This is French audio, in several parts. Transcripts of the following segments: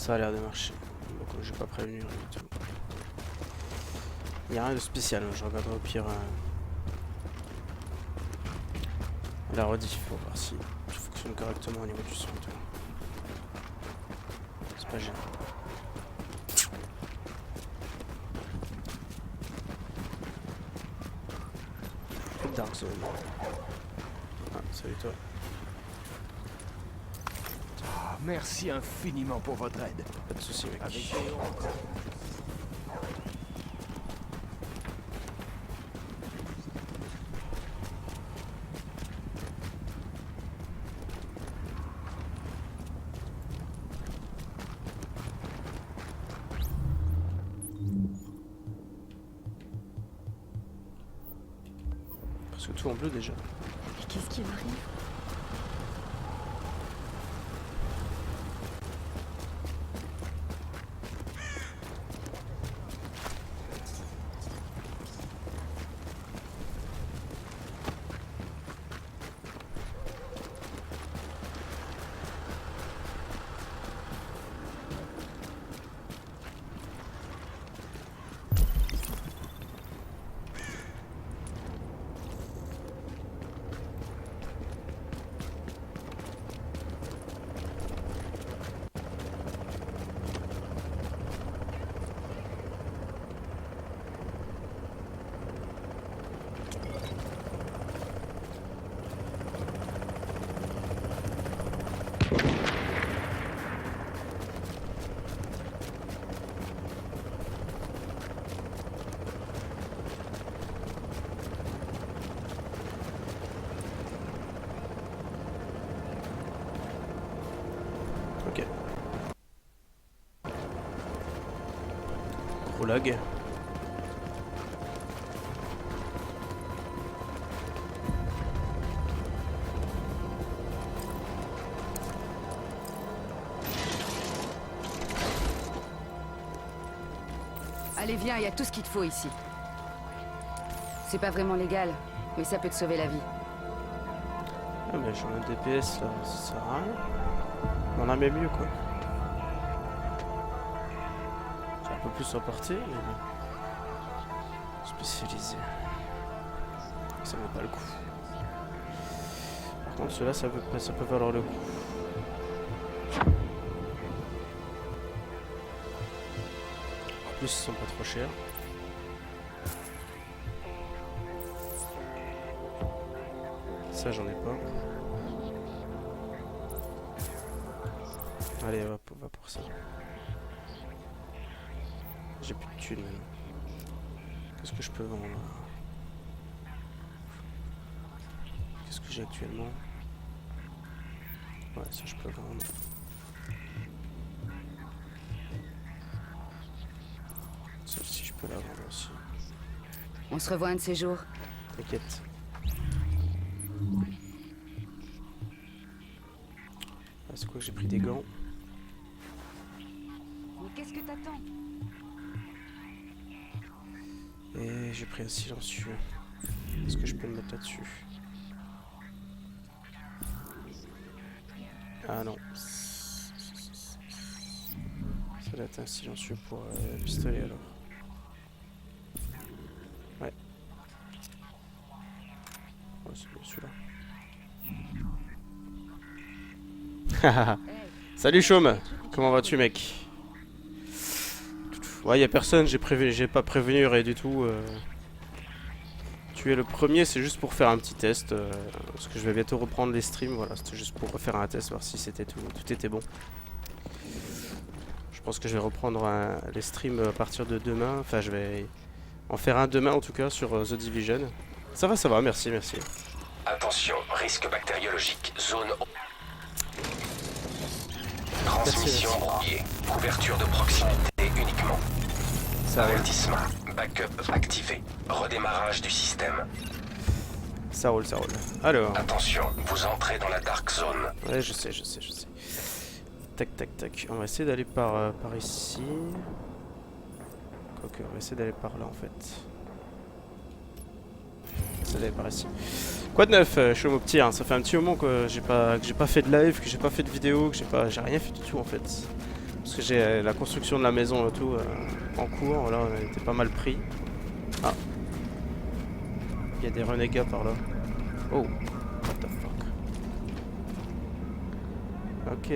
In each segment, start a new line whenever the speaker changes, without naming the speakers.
Ça a l'air de marcher. Donc j'ai pas prévenu rien du tout. Il n'y a rien de spécial, je regarderai au pire la rediff pour voir si tout fonctionne correctement au niveau du son et tout. C'est pas gênant. Dark Zone. Ah, salut toi.
Ah, merci infiniment pour votre aide.
Pas de soucis mec.
Avec Théo.
Presque tout en bleu déjà.
Mais qu'est-ce qui m'arrive?
Ok. Gros lag.
Allez, viens, il y a tout ce qu'il te faut ici. C'est pas vraiment légal, mais ça peut te sauver la vie.
Ah mais j'ai un DPS là, ça sert à rien. On en a même mieux quoi. J'ai un peu plus emporté, mais bon. Spécialisé. Ça vaut pas le coup. Par contre ceux-là ça peut valoir le coup. En plus ils sont pas trop chers. Ça j'en ai pas. Allez, va pour ça. J'ai plus de thunes maintenant. Qu'est-ce que je peux vendre? Qu'est-ce que j'ai actuellement? Ouais, ça je peux vendre. Celle-ci je peux la vendre aussi.
On se revoit un de ces jours.
T'inquiète. Ah, c'est quoi que j'ai pris des gants?
Mais qu'est-ce que t'attends?
Et j'ai pris un silencieux. Est-ce que je peux le mettre là-dessus? Ah non. Ça doit être un silencieux pour le pistolet alors. Ouais. Ouais, c'est bien celui-là. Salut Chaume, comment vas-tu mec? Ouais, y a personne, j'ai pas prévenu rien du tout. Tu es le premier, c'est juste pour faire un petit test. Parce que je vais bientôt reprendre les streams, voilà, c'était juste pour refaire un test, voir si c'était tout était bon. Je pense que je vais reprendre les streams à partir de demain. Enfin, je vais en faire un demain en tout cas sur The Division. Ça va, merci.
Attention, risque bactériologique, zone... Transmission brouillée, couverture de proximité uniquement.
Ça roule.
Avertissement, backup activé, redémarrage du système.
Ça roule. Alors.
Attention, vous entrez dans la dark zone.
Ouais, je sais. Tac. On va essayer d'aller par ici. Quoique, on va essayer d'aller par là en fait. Ça d'aller par ici. Quoi de neuf, je suis au petit, hein. Ça fait un petit moment que j'ai pas fait de live, que j'ai pas fait de vidéo, que j'ai rien fait du tout en fait. Parce que j'ai la construction de la maison et tout en cours. Là, on a été pas mal pris. Ah. Il y a des renégats par là. Oh. What the fuck. Ok.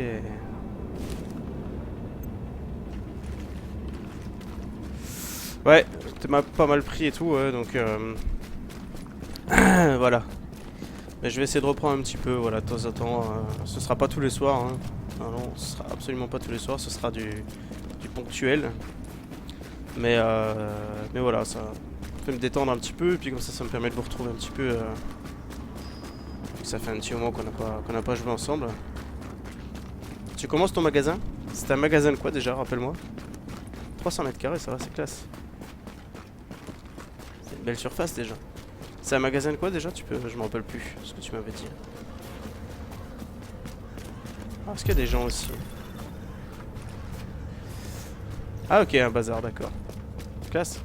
Ouais, t'es pas mal pris et tout, ouais, donc voilà. Mais je vais essayer de reprendre un petit peu, voilà, de temps en temps. Ce sera pas tous les soirs, hein. Non, non, ce sera absolument pas tous les soirs, ce sera du ponctuel. Mais voilà, ça peut me détendre un petit peu, et puis comme ça me permet de vous retrouver un petit peu. Ça fait un petit moment qu'on n'a pas joué ensemble. Tu commences ton magasin? C'est un magasin de quoi déjà, rappelle-moi? 300 mètres carrés, ça va, c'est classe. C'est une belle surface déjà. C'est un magasin de quoi déjà? Je me rappelle plus ce que tu m'avais dit. Ah, est-ce qu'il y a des gens aussi? Ah ok, un bazar, d'accord. Classe.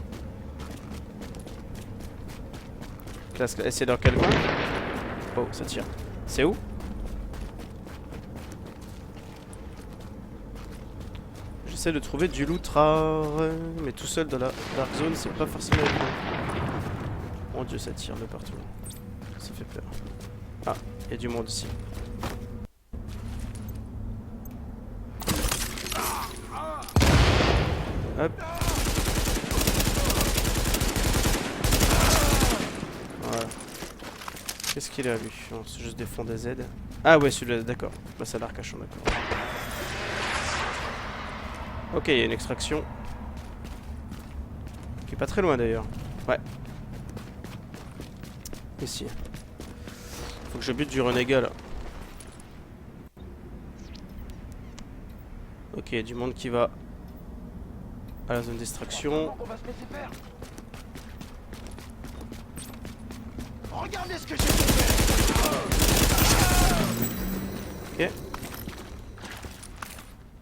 Classe, et c'est dans quel coin? Oh, ça tire. C'est où? J'essaie de trouver du loot rare, mais tout seul dans la Dark Zone, c'est pas forcément évident. Mon dieu, ça tire de partout. Ça fait peur. Ah, il y a du monde ici. Hop. Voilà. Qu'est-ce qu'il a lui? Non, c'est juste des fonds des Z. Ah ouais, celui-là, d'accord. Bah c'est l'Arcachon, d'accord. Ok, il y a une extraction. Qui est pas très loin d'ailleurs. Ouais. Ici. Faut que je bute du renégat là. Ok, il y a du monde qui va à la zone d'extraction.
On va se laisser faire. Regardez ce que j'ai fait.
Ok.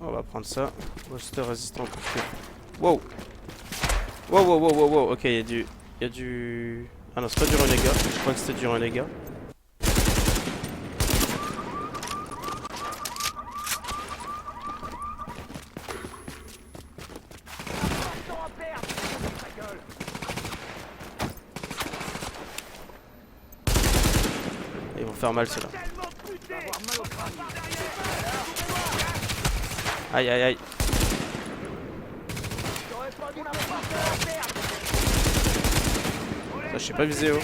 On va prendre ça. Roster résistant pour que... Wow. Wow, wow, wow, wow, wow. Ok, il y a du... Ah non, c'est pas du renégat. Je crois que c'était du renégat. Ils vont faire mal ceux-là. Aïe aïe aïe. Ça je sais pas viser oh.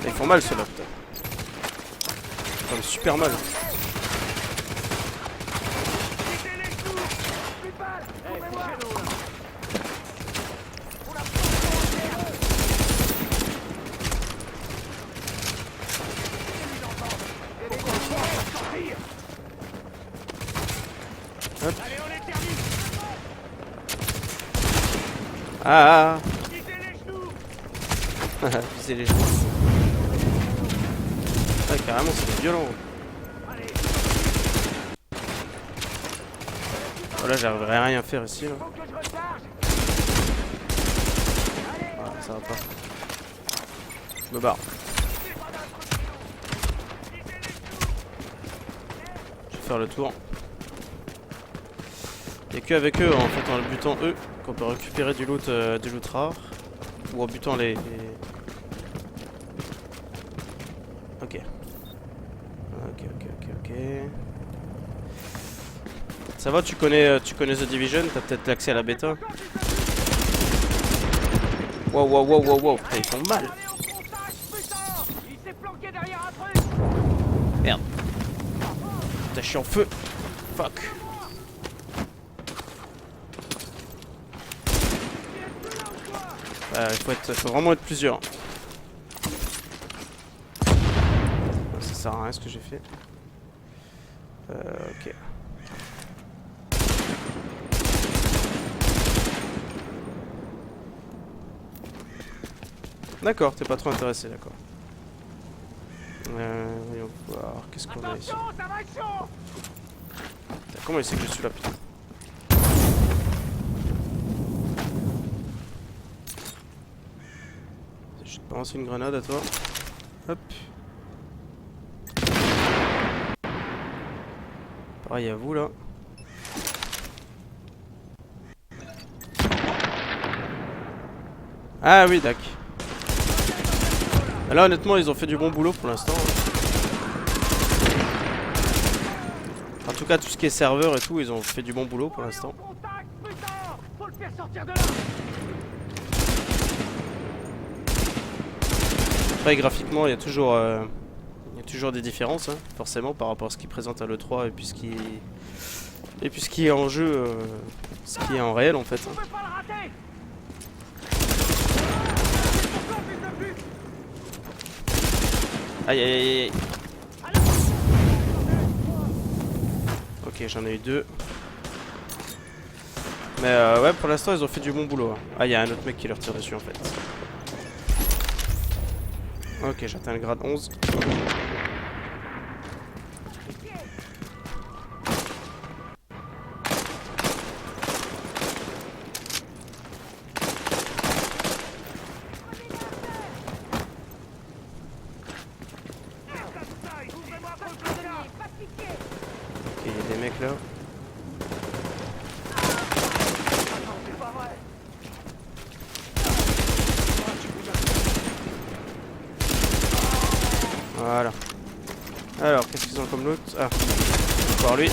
Ils font mal ceux-là putain. Ils font super mal. Hop. Ah, viser les genoux. Ouais, carrément, c'est violent. Oh là, j'arriverai à rien faire ici. Là. Ah, ça va pas. Je me barre. Je vais faire le tour. Il n'y a qu'avec eux, en fait, en le butant eux, qu'on peut récupérer du loot rare. Ou en butant les... Ok. Ok. Ça va, tu connais The Division? T'as peut-être accès à la bêta? Wow. Putain, ils font mal. Merde. Putain, je suis en feu. Fuck. Faut vraiment être plusieurs. Ça sert à rien ce que j'ai fait. Ok. D'accord, t'es pas trop intéressé, d'accord. Voyons voir, qu'est-ce qu'on a ici? Putain, comment il sait que je suis là, putain? Je vais te balancer une grenade à toi. Hop. Pareil à vous là. Ah oui, d'accord. Là honnêtement ils ont fait du bon boulot pour l'instant. En tout cas tout ce qui est serveur et tout, ils ont fait du bon boulot pour l'instant. Après graphiquement il y a toujours des différences hein, forcément par rapport à ce qu'ils présentent à l'E3 et puis ce qui est en jeu, ce qui est en réel en fait. Hein. Aïe aïe aïe aïe. Ok, j'en ai eu 2. Mais ouais, pour l'instant ils ont fait du bon boulot. Hein. Ah, il y a un autre mec qui leur tire dessus en fait. Ok, j'atteins le grade 11. Ok, il y a des mecs là. Voilà. Alors, qu'est-ce qu'ils ont comme loot? Ah, encore lui.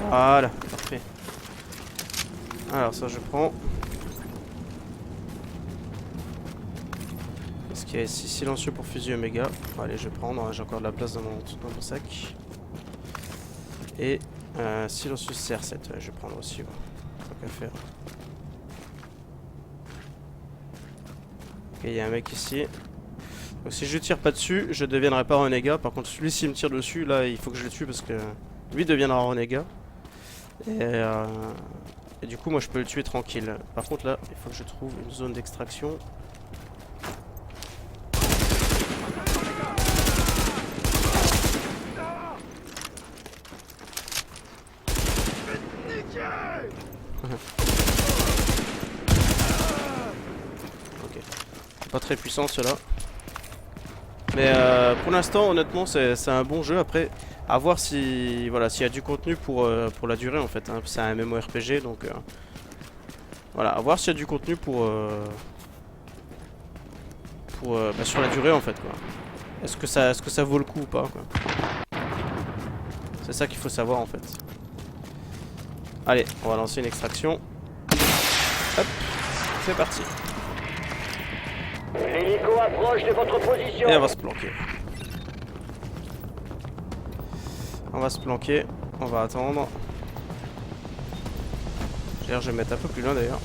Voilà, parfait. Alors, ça je prends. Qu'est-ce qu'il y a ici? Silencieux pour fusil Oméga. Allez, je vais prendre. J'ai encore de la place dans mon sac. Et silencieux CR7. Ouais, je vais prendre aussi. Ouais. Tant qu'à faire. Ok, il y a un mec ici. Donc si je tire pas dessus, je deviendrai pas renégat. Par contre celui s'il me tire dessus, là il faut que je le tue parce que lui deviendra renégat. Et du coup moi je peux le tuer tranquille. Par contre là, il faut que je trouve une zone d'extraction. Ok. Pas très puissant ceux-là. Mais pour l'instant, honnêtement, c'est un bon jeu. Après, à voir si voilà, s'il y a du contenu pour la durée en fait. Hein. C'est un MMORPG, donc voilà, à voir s'il y a du contenu pour sur la durée en fait quoi. Est-ce que ça vaut le coup ou pas quoi. C'est ça qu'il faut savoir en fait. Allez, on va lancer une extraction. Hop, c'est parti.
L'hélico approche de votre position.
Et on va se planquer. On va se planquer. On va attendre. Je vais mettre un peu plus loin d'ailleurs.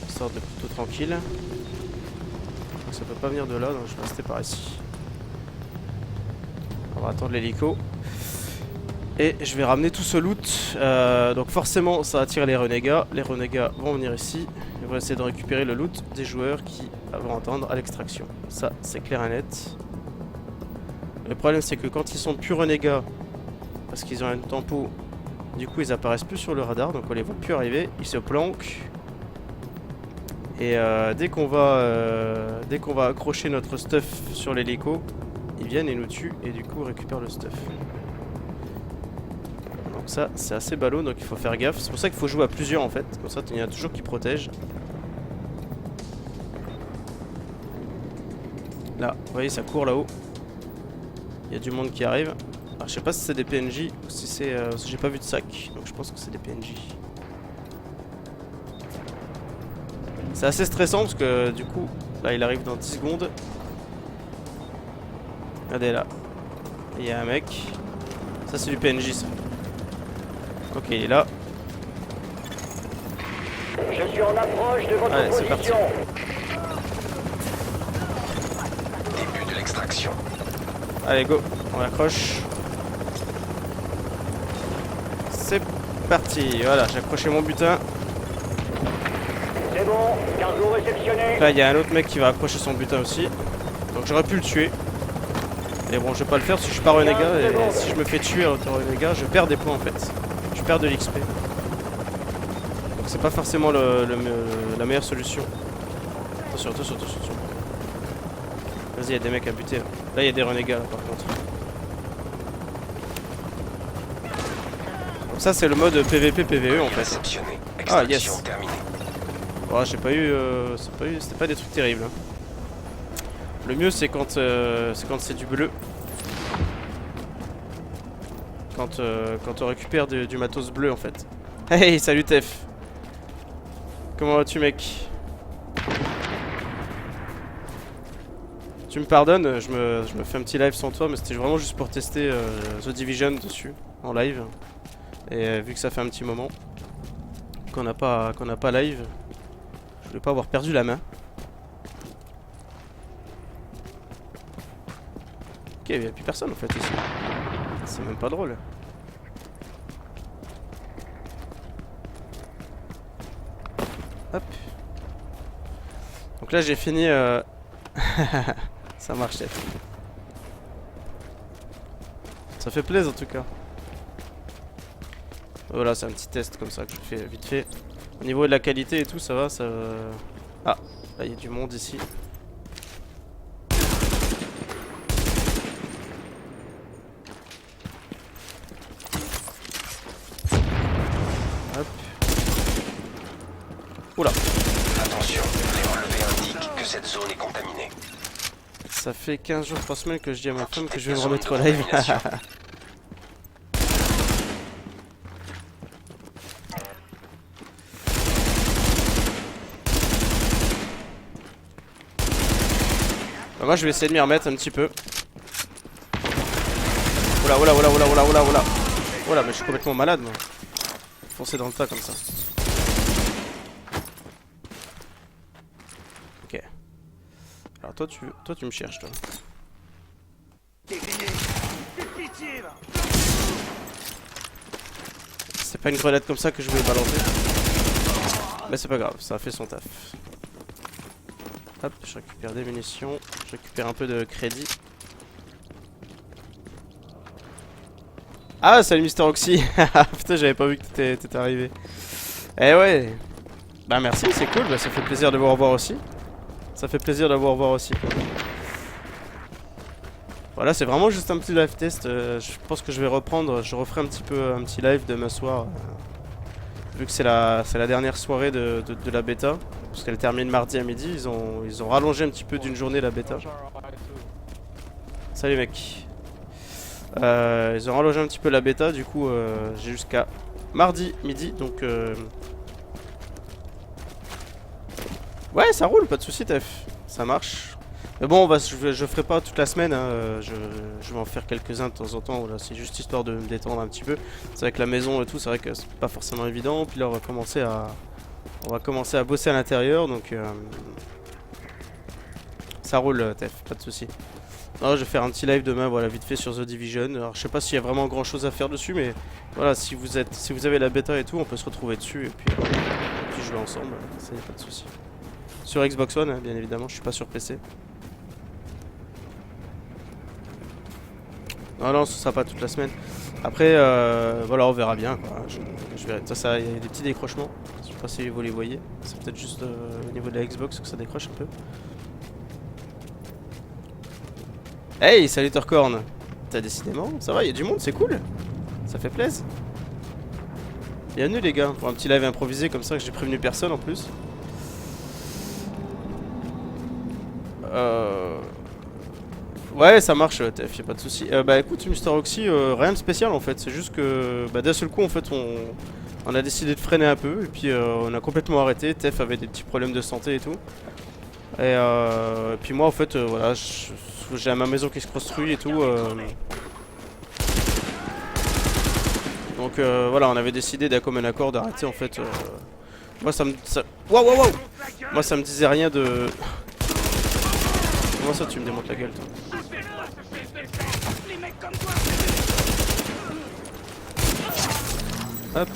Histoire de plutôt tranquille. Donc ça peut pas venir de là, donc je vais rester par ici. On va attendre l'hélico. Et je vais ramener tout ce loot. Donc forcément ça attire les renégats. Les renégats vont venir ici. Ils vont essayer de récupérer le loot des joueurs qui vont entendre à l'extraction. Ça c'est clair et net. Le problème c'est que quand ils sont plus renégats, parce qu'ils ont un tempo, du coup ils apparaissent plus sur le radar. Donc on les voit plus arriver. Ils se planquent. Et dès qu'on va accrocher notre stuff sur l'hélico, ils viennent et nous tuent. Et du coup récupèrent le stuff. Ça c'est assez ballot, donc il faut faire gaffe. C'est pour ça qu'il faut jouer à plusieurs en fait. Comme ça il y en a toujours qui protègent. Là, vous voyez ça court là-haut. Il y a du monde qui arrive. Alors je sais pas si c'est des PNJ ou si c'est... j'ai pas vu de sac, donc je pense que c'est des PNJ. C'est assez stressant parce que du coup, là il arrive dans 10 secondes. Regardez là. Il y a un mec. Ça c'est du PNJ ça. Ok, il est là.
Je suis en approche de votre
Allez, c'est
position.
Début de l'extraction.
Allez, go, on accroche. C'est parti, voilà, j'ai accroché mon butin.
C'est bon, cargo réceptionné.
Là, il y a un autre mec qui va accrocher son butin aussi. Donc j'aurais pu le tuer. Mais bon, je vais pas le faire si je suis pas renégat. Et si je me fais tuer à hauteur renégat, je perds des points en fait. Je perds de l'XP. Donc c'est pas forcément la meilleure solution. Attention, attention, attention. Vas-y, il y a des mecs à buter là. Là, il y a des renégats là, par contre. Ça c'est le mode PVP PVE en fait.
Réceptionné.
Ah,
Extraction
yes.
terminée.
Ouais, j'ai pas eu, c'était pas des trucs terribles. Hein. Le mieux c'est quand c'est du bleu. Quand on récupère du matos bleu en fait. Hey, salut Tef. Comment vas-tu mec? Tu me pardonnes, je me fais un petit live sans toi, mais c'était vraiment juste pour tester The Division dessus, en live. Et vu que ça fait un petit moment qu'on n'a pas live, je voulais pas avoir perdu la main. Ok, il n'y a plus personne en fait ici. C'est même pas drôle. Hop. Donc là j'ai fini... Ça marche tête. Ça fait plaisir en tout cas. Voilà, c'est un petit test comme ça que je fais vite fait. Au niveau de la qualité et tout, ça va, ça... Ah, là il y a du monde ici. Hop. Oula.
Attention, les relevés indiquent que cette zone est contaminée.
Ça fait 15 jours, 3 semaines que je dis à ma femme que je vais me
Zone
remettre
de
au live.
contamination.
Bah moi je vais essayer de m'y remettre un petit peu. Oula oula oula oula oula oula oula. Oula mais je suis complètement malade moi. Foncer dans le tas comme ça. Ok. Alors toi tu me cherches toi. C'est pas une grenade comme ça que je voulais balancer. Mais c'est pas grave, ça a fait son taf. Hop, je récupère des munitions, je récupère un peu de crédit. Ah, salut Mister Oxy. Putain, j'avais pas vu que t'étais arrivé. Eh ouais. Bah merci, c'est cool, bah, ça fait plaisir de vous revoir aussi. Ça fait plaisir de vous revoir aussi. Voilà, c'est vraiment juste un petit live test. Je pense que je vais reprendre, je referai un petit live demain soir. Vu que c'est la dernière soirée de la bêta. Parce qu'elle termine mardi à midi, ils ont rallongé un petit peu d'une journée la bêta. Salut mec. Ils ont rallongé un petit peu la bêta, du coup j'ai jusqu'à mardi midi, donc ouais ça roule, pas de soucis Tef, ça marche. Mais bon je ferai pas toute la semaine, hein. Je vais en faire quelques-uns de temps en temps, voilà. C'est juste histoire de me détendre un petit peu. C'est vrai que la maison et tout, c'est vrai que c'est pas forcément évident, puis là on va commencer à bosser à l'intérieur, donc ça roule Tef, pas de soucis. Non, je vais faire un petit live demain, voilà, vite fait sur The Division. Alors je sais pas s'il y a vraiment grand chose à faire dessus, mais voilà, si vous avez la bêta et tout, on peut se retrouver dessus et puis jouer ensemble, ça y a pas de souci. Sur Xbox One, hein, bien évidemment, je suis pas sur PC. Non, ce sera pas toute la semaine. Après, voilà, on verra bien, quoi. Je verrai. Ça, il y a des petits décrochements. Je sais pas si vous les voyez. C'est peut-être juste au niveau de la Xbox que ça décroche un peu. Hey, salut Torcorn. T'as décidément, ça va, il y a du monde, c'est cool. Ça fait plaisir. Bienvenue les gars, pour un petit live improvisé comme ça que j'ai prévenu personne en plus. Ouais, ça marche TF, y'a pas de soucis. Bah écoute Mister Oxy, rien de spécial en fait, c'est juste que d'un seul coup en fait on a décidé de freiner un peu et puis on a complètement arrêté. TF avait des petits problèmes de santé et tout. Et puis moi en fait voilà, j'ai ma maison qui se construit et tout. Donc voilà, on avait décidé d'un commun accord d'arrêter en fait. Moi ça me... Wow. Moi ça me disait rien de... Comment ça tu me démontes la gueule toi? Hop.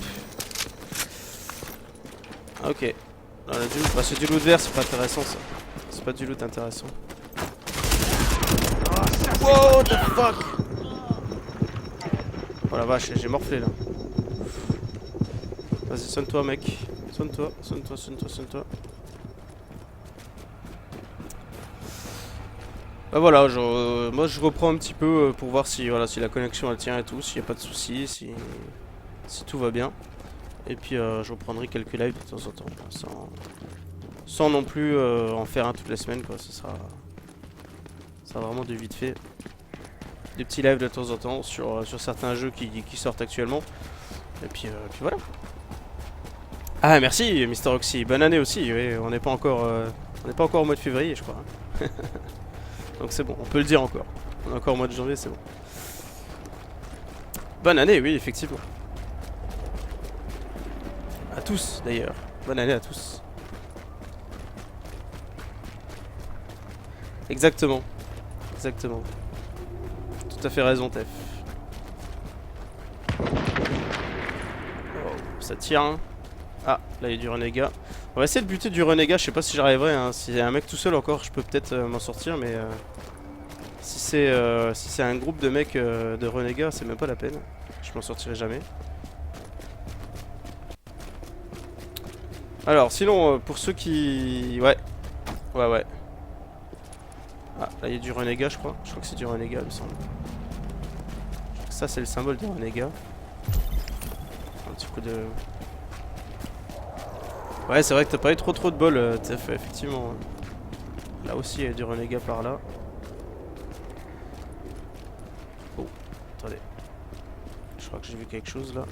Ok. Bah, c'est du loot vert, c'est pas intéressant ça. C'est pas du loot intéressant. What the fuck? Oh la vache, j'ai morflé là. Vas-y, sonne-toi mec. Sonne-toi. Bah voilà, moi je reprends un petit peu pour voir si, voilà, si la connexion elle tient et tout, s'il n'y a pas de soucis, si si tout va bien. Et puis je reprendrai quelques lives de temps en temps, sans non plus en faire un toutes les semaines, quoi. Ça sera vraiment du vite fait. Des petits lives de temps en temps sur certains jeux qui sortent actuellement. Et puis voilà. Ah merci Mr. Oxy, bonne année aussi. Oui, on n'est pas encore au mois de février, je crois. Donc c'est bon, on peut le dire encore. On est encore au mois de janvier, c'est bon. Bonne année, oui, effectivement. À tous, d'ailleurs. Bonne année à tous. Exactement. Exactement. Tout à fait raison, Tef. Oh, ça tire, hein. Ah, là il y a du renégat. On va essayer de buter du renégat, je sais pas si j'arriverai, hein. Si y a un mec tout seul encore, je peux peut-être m'en sortir, mais si c'est un groupe de mecs de renégats, c'est même pas la peine. Je m'en sortirai jamais. Alors, sinon, pour ceux qui... Ouais. Ah, là il y a du renégat, je crois. Je crois que c'est du renégat, il me semble. Je crois que ça, c'est le symbole du renégat. Un petit coup de... Ouais, c'est vrai que t'as pas eu trop de bol, Tef, effectivement. Là aussi, il y a du renégat par là. Oh, attendez. Je crois que j'ai vu quelque chose là.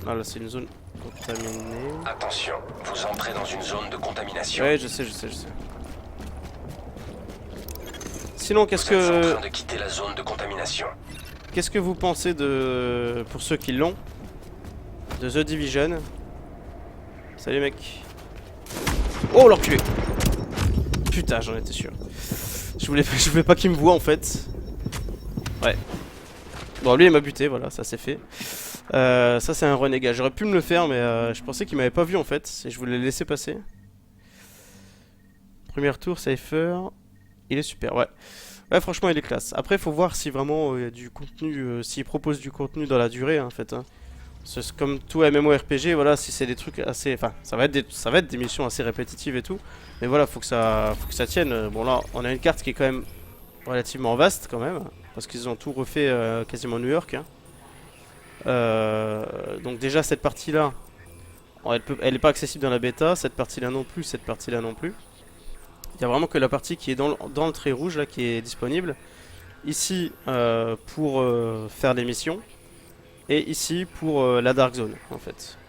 Ah là, c'est une zone contaminée.
Attention, vous entrez dans une zone de contamination.
Ouais, je sais. Sinon, qu'est-ce
Vous êtes en
que...
train de quitter la zone de contamination.
Qu'est-ce que vous pensez de... Pour ceux qui l'ont, de The Division. Salut mec. Oh l'enculé. Putain, j'en étais sûr. Je voulais pas qu'il me voie en fait. Ouais. Bon, lui il m'a buté, voilà, ça c'est fait. Ça c'est un renégat. J'aurais pu me le faire, mais je pensais qu'il m'avait pas vu en fait. Et je voulais le laisser passer. Premier tour, Cypher. Il est super, ouais. Ouais, franchement, il est classe. Après, il faut voir si vraiment il y a du contenu, s'il propose du contenu dans la durée, hein, en fait. Hein. C'est comme tout MMORPG, voilà, si c'est des trucs assez... Enfin, ça va être des missions assez répétitives et tout. Mais voilà, faut que ça tienne. Bon, là, on a une carte qui est quand même relativement vaste, quand même. Parce qu'ils ont tout refait quasiment New York. Hein. Donc déjà, cette partie-là, elle n'est pas accessible dans la bêta. Cette partie-là non plus, cette partie-là non plus. Il y a vraiment que la partie qui est dans le trait rouge là qui est disponible. Ici pour faire des missions. Et ici pour la Dark Zone en fait.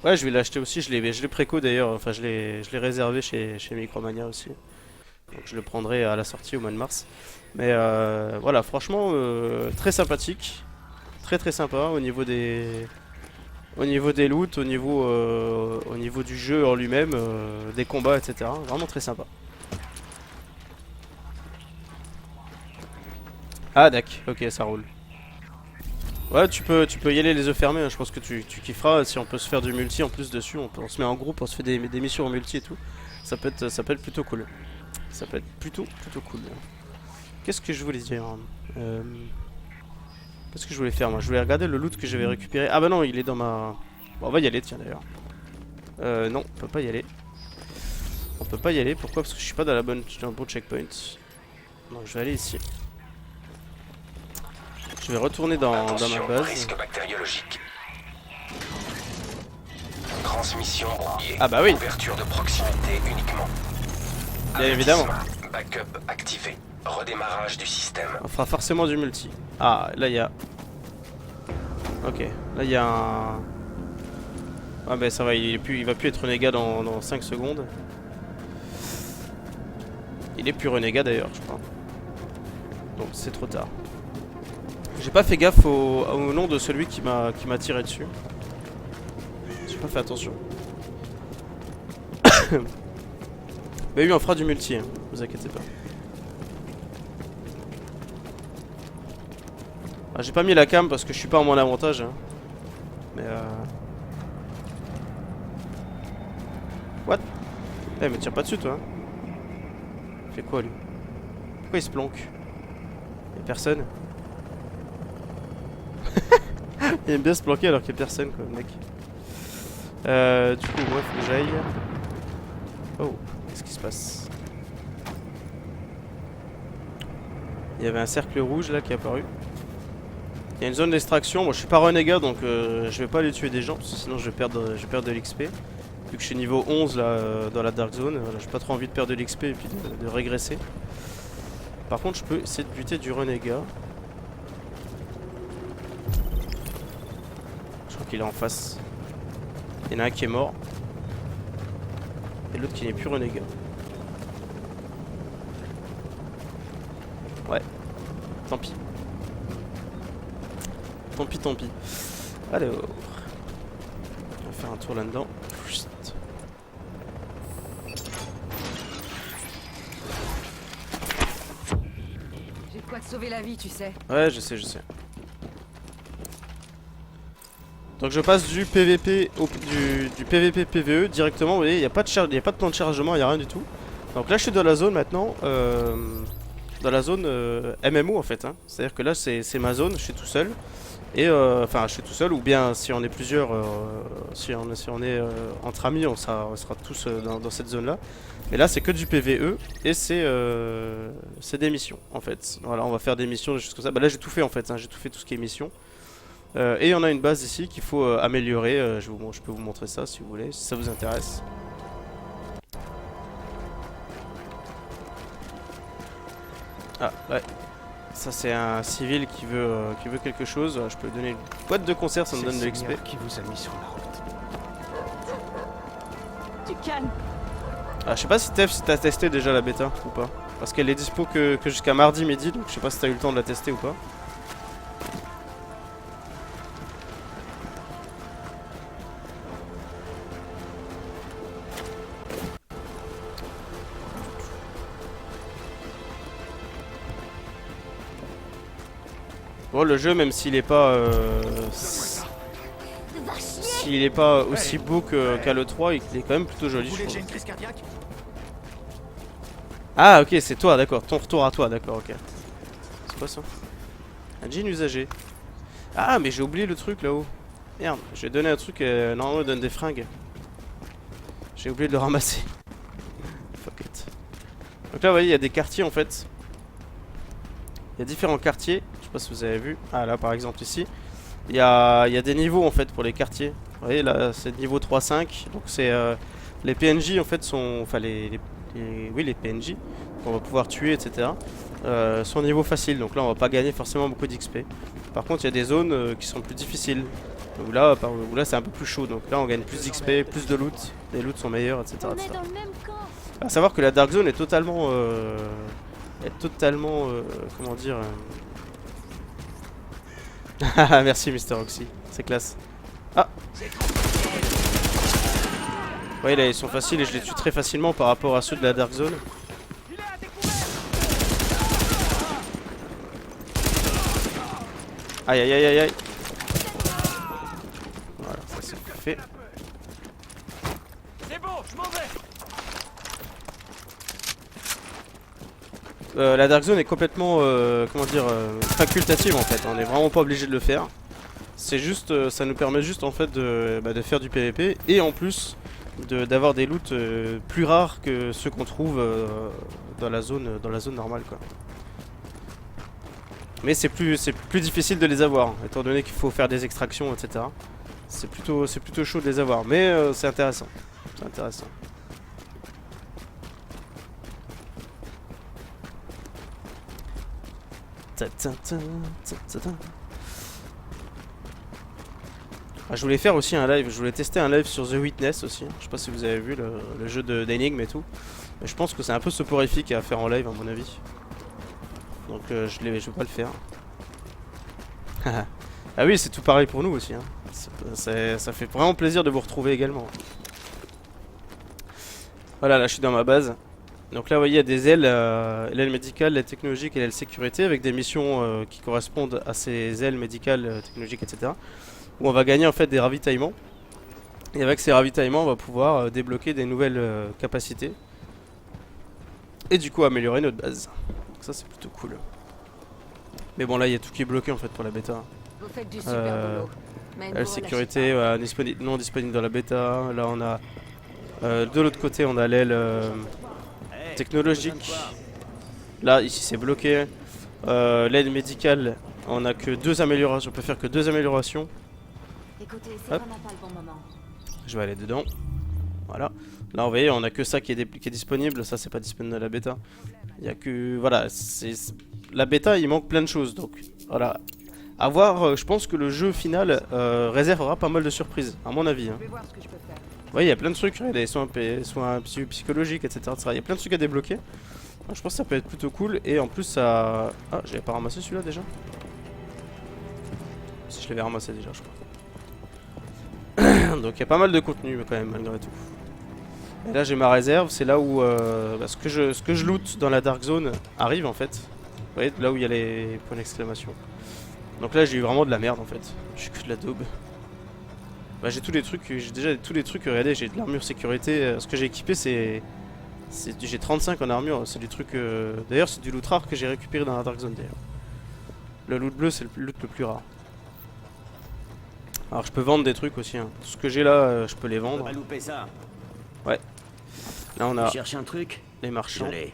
Ouais, je vais l'acheter aussi, je l'ai préco d'ailleurs, enfin je l'ai réservé chez Micromania aussi. Donc je le prendrai à la sortie au mois de mars. Mais voilà, franchement très sympathique. Très sympa au niveau des... Au niveau des loots, au niveau du jeu en lui-même, des combats, etc. Vraiment très sympa. Ah d'accord, ok, ça roule. Ouais, tu peux y aller les yeux fermés, hein. Je pense que tu kifferas. Si on peut se faire du multi en plus dessus, on se met en groupe, on se fait des missions en multi et tout. Ça peut être plutôt cool. Ça peut être plutôt cool. Qu'est-ce que je voulais dire Qu'est-ce que je voulais faire moi? Je voulais regarder le loot que j'avais récupéré. Ah bah non, il est dans ma... Bon, on va y aller, tiens d'ailleurs. Non, on peut pas y aller. On peut pas y aller, pourquoi? Parce que je suis pas dans dans le bon checkpoint. Donc je vais aller ici. Je vais retourner dans ma base.
Risque bactériologique. Transmission brouillée.
Ah bah oui.
Ouverture de proximité uniquement.
Bien évidemment.
Backup activé. Redémarrage du système.
On fera forcément du multi. Ah, là il y a... Ok, là il y a un... Ah bah ça va, il va plus être renégat dans 5 secondes. Il est plus renégat d'ailleurs, je crois. Donc c'est trop tard. J'ai pas fait gaffe au nom de celui qui m'a tiré dessus. J'ai pas fait attention. Mais oui, on fera du multi, hein, vous inquiétez pas. Ah, j'ai pas mis la cam parce que je suis pas en mon avantage. Hein. Mais What? Eh, me tire pas dessus, toi. Hein. Il fait quoi, lui? Pourquoi il se planque? Y'a personne. Il aime bien se planquer alors qu'il y a personne, quoi, mec. Du coup, moi, faut que j'aille. Oh, qu'est-ce qui se passe? Il y avait un cercle rouge là qui est apparu. Il y a une zone d'extraction. Moi je suis pas renégat donc je vais pas aller tuer des gens parce que sinon je vais perdre de l'XP. Vu que je suis niveau 11 là dans la Dark Zone, j'ai pas trop envie de perdre de l'XP et puis de régresser. Par contre je peux essayer de buter du renégat. Je crois qu'il est en face. Il y en a un qui est mort. Et l'autre qui n'est plus renégat. Ouais. Tant pis. Tant pis. Alors. On va faire un tour là-dedans.
J'ai de quoi te sauver la vie, tu sais.
Ouais, je sais. Donc je passe du PVP du PVP PVE directement. Vous voyez, il n'y a pas de plan de chargement, il n'y a rien du tout. Donc là, je suis dans la zone maintenant. Dans la zone MMO en fait. Hein. C'est-à-dire que là, c'est ma zone, je suis tout seul. Et enfin, je suis tout seul, ou bien si on est plusieurs, si on est entre amis, on sera tous dans cette zone-là. Mais là, c'est que du PVE et c'est des missions en fait. Voilà, on va faire des missions, des choses comme ça. Bah là, j'ai tout fait en fait, hein. J'ai tout fait tout ce qui est mission. Et on a une base ici qu'il faut améliorer. Je peux vous montrer ça si vous voulez, si ça vous intéresse. Ah ouais. Ça c'est un civil qui veut quelque chose. Je peux lui donner une boîte de conserve, ça me donne de l'XP.
Qui vous a mis sur la route.
Tu calmes.
Ah, je sais pas si Tef, si t'as testé déjà la bêta ou pas. Parce qu'elle est dispo que jusqu'à mardi midi, donc je sais pas si t'as eu le temps de la tester ou pas. Bon, le jeu, même s'il est pas aussi beau qu'à l'E3, il est quand même plutôt joli, je trouve. Ah, ok, c'est toi, d'accord. Ton retour à toi, d'accord, ok. C'est quoi ça? Un jean usagé. Ah, mais j'ai oublié le truc là-haut. Merde, je vais donner un truc. Normalement, il donne des fringues. J'ai oublié de le ramasser. Fuck it. Donc là, vous voyez, il y a des quartiers en fait. Il y a différents quartiers. Je sais pas si vous avez vu. Ah, là, par exemple, ici. Il y a des niveaux en fait pour les quartiers. Vous voyez, là, c'est niveau 3-5. Donc, c'est. Les PNJ en fait sont. Enfin, les PNJ qu'on va pouvoir tuer, etc. Sont niveau facile. Donc là, on va pas gagner forcément beaucoup d'XP. Par contre, il y a des zones qui sont plus difficiles. Où là c'est un peu plus chaud. Donc là, on gagne plus d'XP, plus de loot. Les loots sont meilleurs, etc. etc. À savoir que la Dark Zone est totalement. Comment dire. Merci, Mr. Oxy. C'est classe. Ah! Ouais, là, ils sont faciles et je les tue très facilement par rapport à ceux de la Dark Zone. Aïe aïe aïe aïe aïe. Voilà, ça c'est fait.
C'est bon, je m'en vais.
La Dark Zone est complètement, facultative en fait. On est vraiment pas obligé de le faire. C'est juste, ça nous permet juste en fait de faire du PVP et en plus d'avoir des loots plus rares que ceux qu'on trouve dans la zone normale quoi. Mais c'est plus difficile de les avoir étant donné qu'il faut faire des extractions, etc. C'est plutôt chaud de les avoir, mais c'est intéressant. C'est intéressant. Ah, je voulais faire aussi un live, je voulais tester un live sur The Witness aussi. Je sais pas si vous avez vu le jeu d'énigmes et tout. Mais je pense que c'est un peu soporifique à faire en live à mon avis. Donc je vais pas le faire. Ah oui, c'est tout pareil pour nous aussi. Hein. Ça fait vraiment plaisir de vous retrouver également. Voilà, là je suis dans ma base. Donc là vous voyez il y a des ailes, l'aile médicale, l'aile technologique et l'aile sécurité avec des missions qui correspondent à ces ailes médicales, technologiques, etc. Où on va gagner en fait des ravitaillements. Et avec ces ravitaillements on va pouvoir débloquer des nouvelles capacités. Et du coup améliorer notre base. Donc ça c'est plutôt cool. Mais bon là il y a tout qui est bloqué en fait pour la bêta.
Vous faites du super boulot. Mais
La sécurité non disponible dans la bêta. Là on a de l'autre côté on a l'aile technologique. Là ici c'est bloqué. L'aide médicale, on a que 2 améliorations. On peut faire que 2 améliorations.
Écoutez, c'est
Hop.
vraiment pas le bon moment.
Je vais aller dedans. Voilà. Là, vous voyez, on a que ça qui est disponible. Ça, c'est pas disponible dans la bêta. Il y a que... Voilà. La bêta, il manque plein de choses. Donc, voilà. À voir, je pense que le jeu final réservera pas mal de surprises, à mon avis. Hein.
Je vais voir ce que je peux faire.
Vous voyez, il y a plein de trucs. Il y a des soins psychologiques, etc., etc. Il y a plein de trucs à débloquer. Donc, je pense que ça peut être plutôt cool. Et en plus, ça... Ah, j'avais pas ramassé celui-là déjà. Si je l'avais ramassé déjà, je crois. Donc il y a pas mal de contenu quand même malgré tout. Et là j'ai ma réserve, c'est là où ce que je loot dans la Dark Zone arrive en fait. Vous voyez, là où il y a les points d'exclamation. Donc là j'ai eu vraiment de la merde en fait. Je suis que de la daube. Bah, j'ai tous les trucs, j'ai déjà tous les trucs, regardez, j'ai de l'armure sécurité. Ce que j'ai équipé c'est... J'ai 35 en armure, c'est des trucs... D'ailleurs c'est du loot rare que j'ai récupéré dans la Dark Zone d'ailleurs. Le loot bleu c'est le loot le plus rare. Alors je peux vendre des trucs aussi, hein. Tout ce que j'ai là, je peux les vendre.
On va louper ça.
Ouais. Là on a
Tu cherches un truc?
les marchands.
Je l'ai.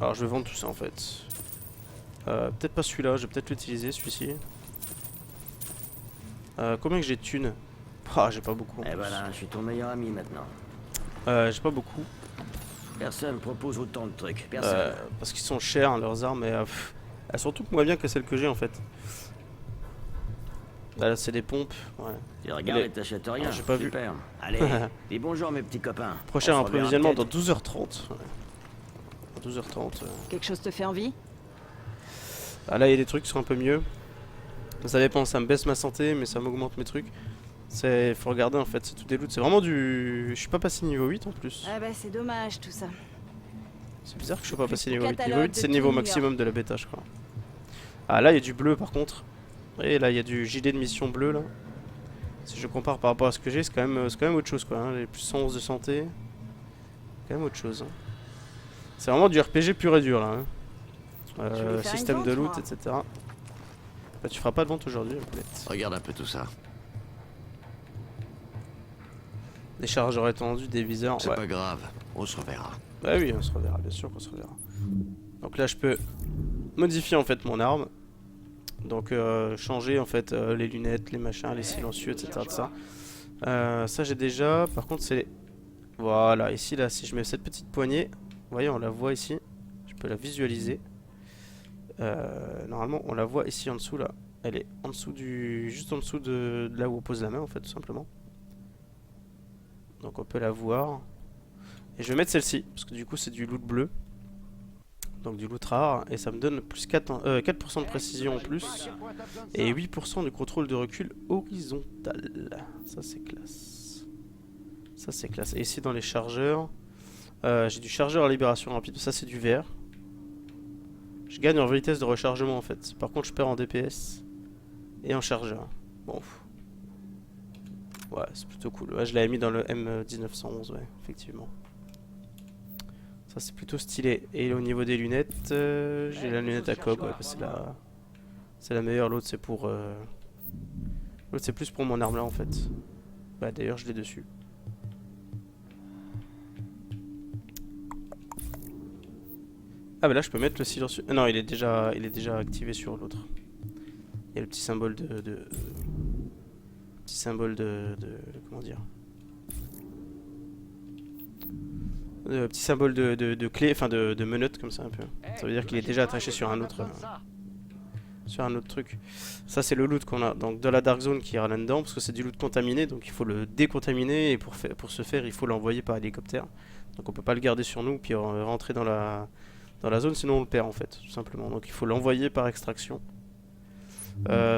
Alors je vais vendre tout ça en fait. Peut-être pas celui-là, je vais peut-être l'utiliser celui-ci. Combien que j'ai de thunes? Ah, j'ai pas beaucoup.
Et voilà, je suis ton meilleur ami maintenant.
J'ai pas beaucoup.
Personne propose autant de trucs. Personne.
Parce qu'ils sont chers hein, leurs armes et elles sont toutes moins bien que celles que j'ai en fait. Là c'est des pompes. Ouais.
Tu regardes et t'achètes rien.
Ah, j'ai pas vu.
Super. Allez, dis bonjour mes petits copains.
Prochain
On se reverra
approvisionnement dans
peut-être.
12h30. Ouais. Dans 12h30.
Quelque chose te fait envie?
Ah là il y a des trucs qui sont un peu mieux. Ça dépend, ça me baisse ma santé mais ça m'augmente mes trucs. Faut regarder en fait, c'est tout des loots. C'est vraiment du... Je suis pas passé niveau 8 en plus.
Ah bah c'est dommage tout ça.
C'est bizarre que je sois pas passé niveau 8. Niveau
Catalogue
8 c'est
de
le niveau
tout New
maximum de la bêta je crois. Ah là il y a du bleu par contre. Et là il y a du JD de mission bleu là. Si je compare par rapport à ce que j'ai, c'est quand même autre chose quoi. Hein. Les plus 111 de santé. Quand même autre chose. Hein. C'est vraiment du RPG pur et dur là. Hein.
Je vais faire
Système
une
de
vente,
loot,
moi.
etc. Bah, tu feras pas de vente aujourd'hui, peut-être.
Regarde un peu tout ça.
Des chargeurs étendus, des viseurs.
C'est
Ouais.
pas grave, on se reverra.
Bah oui, on se reverra, bien sûr qu'on se reverra. Donc là, je peux modifier en fait mon arme. Donc changer en fait les lunettes, les machins, les silencieux, etc. De ça. Ça j'ai déjà. Par contre, c'est... Voilà, ici là, si je mets cette petite poignée, vous voyez, on la voit ici. Je peux la visualiser. Normalement, on la voit ici en dessous là. Elle est en dessous du... Juste en dessous de là où on pose la main en fait, tout simplement. Donc on peut la voir. Et je vais mettre celle-ci, parce que du coup c'est du loot bleu. Donc du loot rare, et ça me donne plus 4% de précision en plus. Et 8% de contrôle de recul horizontal. Ça c'est classe. Ça c'est classe. Et ici dans les chargeurs, j'ai du chargeur à libération rapide, ça c'est du vert. Je gagne en vitesse de rechargement en fait. Par contre je perds en DPS et en chargeur. Bon. Ouais, c'est plutôt cool. Ouais, je l'avais mis dans le M1911, ouais, effectivement. Ça c'est plutôt stylé. Et au niveau des lunettes, j'ai la lunette à cog, ouais, c'est la meilleure. L'autre c'est pour... L'autre c'est plus pour mon arme là en fait. Bah d'ailleurs je l'ai dessus. Ah bah là je peux mettre le silencieux. Non, il est déjà activé sur l'autre. Il y a le petit symbole petit symbole comment dire, petit symbole de clé, enfin de menotte comme ça un peu. Ça veut dire qu'il est déjà attaché sur un autre truc. Ça c'est le loot qu'on a donc dans la Dark Zone qui est là-dedans, parce que c'est du loot contaminé, donc il faut le décontaminer, et pour ce faire il faut l'envoyer par hélicoptère. Donc on peut pas le garder sur nous puis rentrer dans la zone, sinon on le perd en fait, tout simplement. Donc il faut l'envoyer par extraction.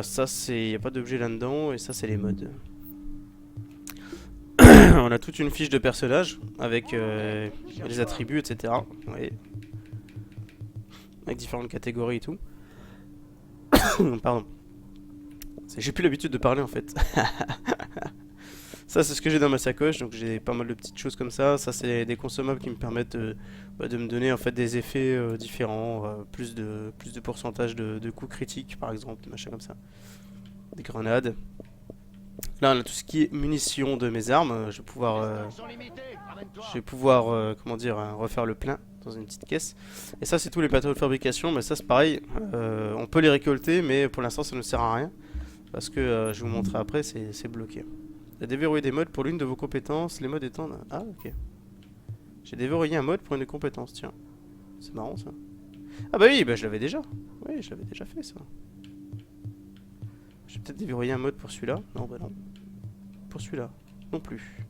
Ça c'est... Il n'y a pas d'objet là-dedans, et ça c'est les mods. On a toute une fiche de personnage avec les attributs, etc. Vous voyez, avec différentes catégories et tout. Pardon. J'ai plus l'habitude de parler en fait. Ça c'est ce que j'ai dans ma sacoche, donc j'ai pas mal de petites choses comme ça. Ça c'est des consommables qui me permettent de me donner en fait des effets différents, plus de pourcentage de coups critiques par exemple, des machins comme ça. Des grenades. Là on a tout ce qui est munitions de mes armes, je vais pouvoir comment dire, refaire le plein. dans une petite caisse. Et ça c'est tous les matériaux de fabrication, mais ça c'est pareil, on peut les récolter, mais pour l'instant ça ne sert à rien. Parce que je vais vous montrer après, c'est bloqué. Il y a déverrouillé des modes pour l'une de vos compétences, les modes étant... Ah ok. J'ai déverrouillé un mode pour une des compétences, tiens. C'est marrant ça. Ah bah oui, bah je l'avais déjà. Oui, je l'avais déjà fait ça. J'ai peut-être déverrouillé un mode pour celui-là. Non, bah non. Pour celui-là. Non plus.